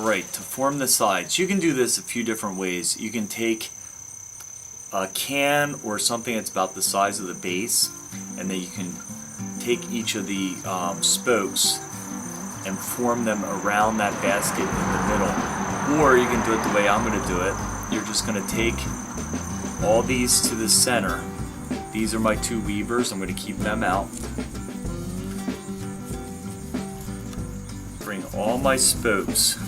Alright, to form the sides, you can do this a few different ways. You can take a can or something that's about the size of the base, and then you can take each of the spokes and form them around that basket in the middle. Or you can do it the way I'm going to do it. You're just going to take all these to the center. These are my two weavers. I'm going to keep them out. Bring all my spokes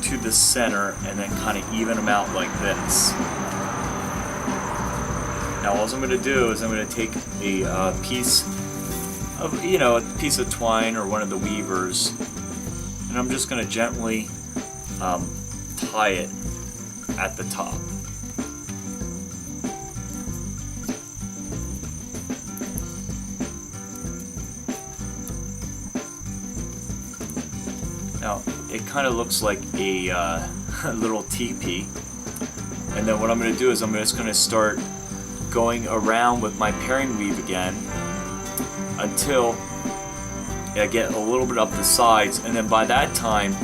to the center and then kind of even them out like this. Now all I'm going to do is I'm going to take a piece of, a piece of twine or one of the weavers, and I'm just going to gently tie it at the top. Now it kind of looks like a little teepee, and then what I'm going to do is I'm just going to start going around with my pairing weave again until I get a little bit up the sides, and then by that time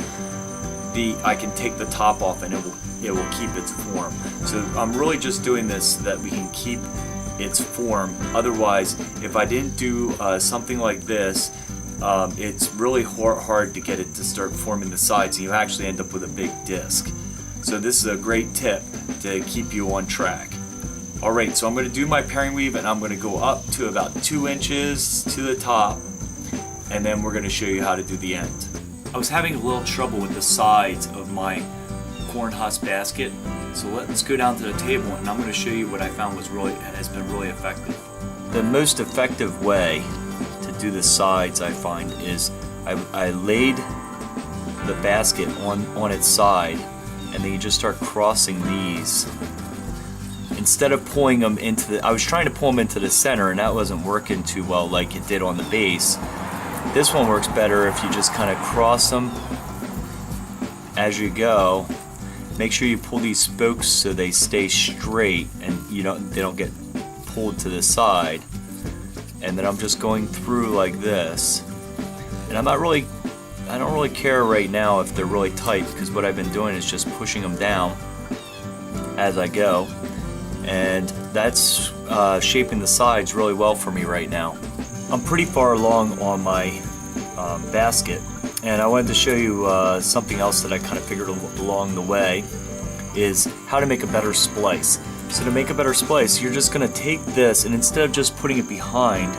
I can take the top off and it will keep its form. So I'm really just doing this so that we can keep its form. Otherwise, if I didn't do something like this, it's really hard to get it to start forming the sides, and you actually end up with a big disc. So this is a great tip to keep you on track. Alright, so I'm going to do my pairing weave, and I'm going to go up to about 2 inches to the top, and then we're going to show you how to do the end. I was having a little trouble with the sides of my corn husk basket, so let's go down to the table and I'm going to show you what I found has been really effective. The most effective way to do the sides, I find, is I laid the basket on its side, and then you just start crossing these. Instead of pulling them I was trying to pull them into the center, and that wasn't working too well like it did on the base. This one works better if you just kind of cross them as you go. Make sure you pull these spokes so they stay straight and they don't get pulled to the side. And then I'm just going through like this. And I don't really care right now if they're really tight, because what I've been doing is just pushing them down as I go. And that's shaping the sides really well for me right now. I'm pretty far along on my basket, and I wanted to show you something else that I kind of figured along the way, is how to make a better splice. So to make a better splice, you're just going to take this, and instead of just putting it behind,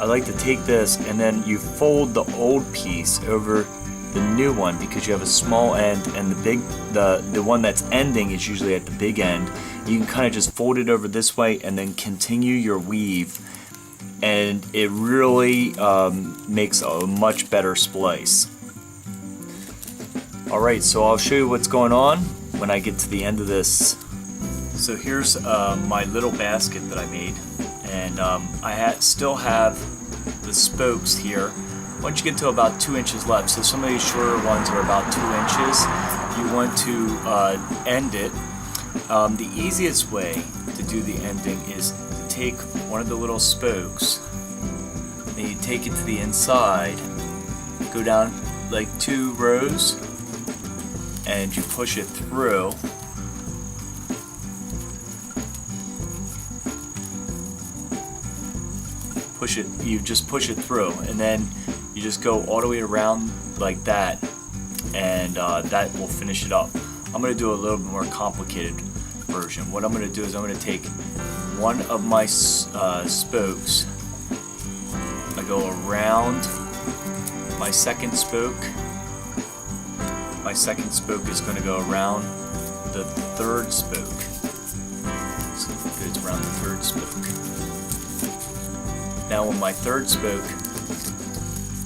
I like to take this and then you fold the old piece over the new one, because you have a small end, and the one that's ending is usually at the big end. You can kind of just fold it over this way and then continue your weave, and it really makes a much better splice. Alright, so I'll show you what's going on when I get to the end of this. So here's my little basket that I made, and I still have the spokes here. Once you get to about 2 inches left, so some of these shorter ones are about 2 inches, you want to end it. The easiest way to do the ending is to take one of the little spokes, then you take it to the inside, go down like 2 rows, and you push it through. You just push it through, and then you just go all the way around like that, and that will finish it up. I'm going to do a little bit more complicated version. What I'm going to do is I'm going to take one of my spokes, I go around my second spoke. My second spoke is going to go around the third spoke. So it goes around the third spoke. Now when my third spoke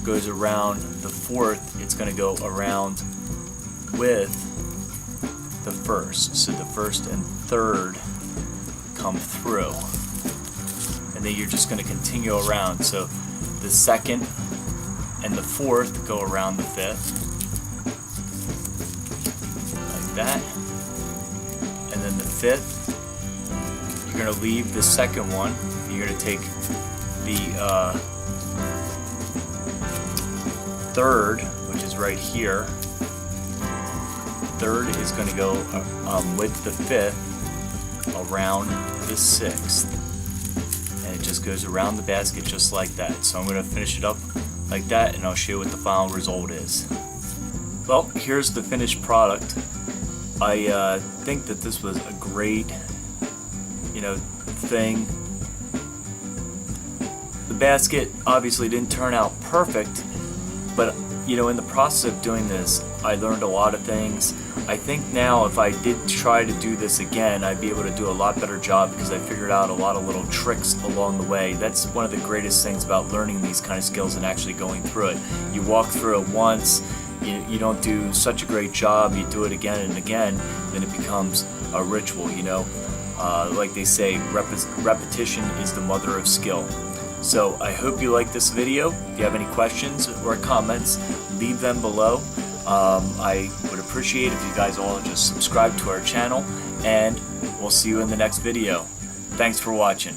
goes around the fourth, it's going to go around with the first. So the first and third come through. And then you're just going to continue around. So the second and the fourth go around the fifth. Like that. And then the fifth, you're going to leave the second one. You're going to take the third, which is right here. Third is going to go with the fifth around the sixth, and it just goes around the basket just like that. So I'm going to finish it up like that, and I'll show you what the final result is. Well, here's the finished product. I think that this was a great, thing. The basket obviously didn't turn out perfect, but in the process of doing this, I learned a lot of things. I think now if I did try to do this again, I'd be able to do a lot better job because I figured out a lot of little tricks along the way. That's one of the greatest things about learning these kind of skills and actually going through it. You walk through it once, you don't do such a great job, you do it again and again, then it becomes a ritual, like they say, repetition is the mother of skill. So I hope you like this video. If you have any questions or comments, leave them below. I would appreciate if you guys all just subscribe to our channel, and we'll see you in the next video. Thanks for watching.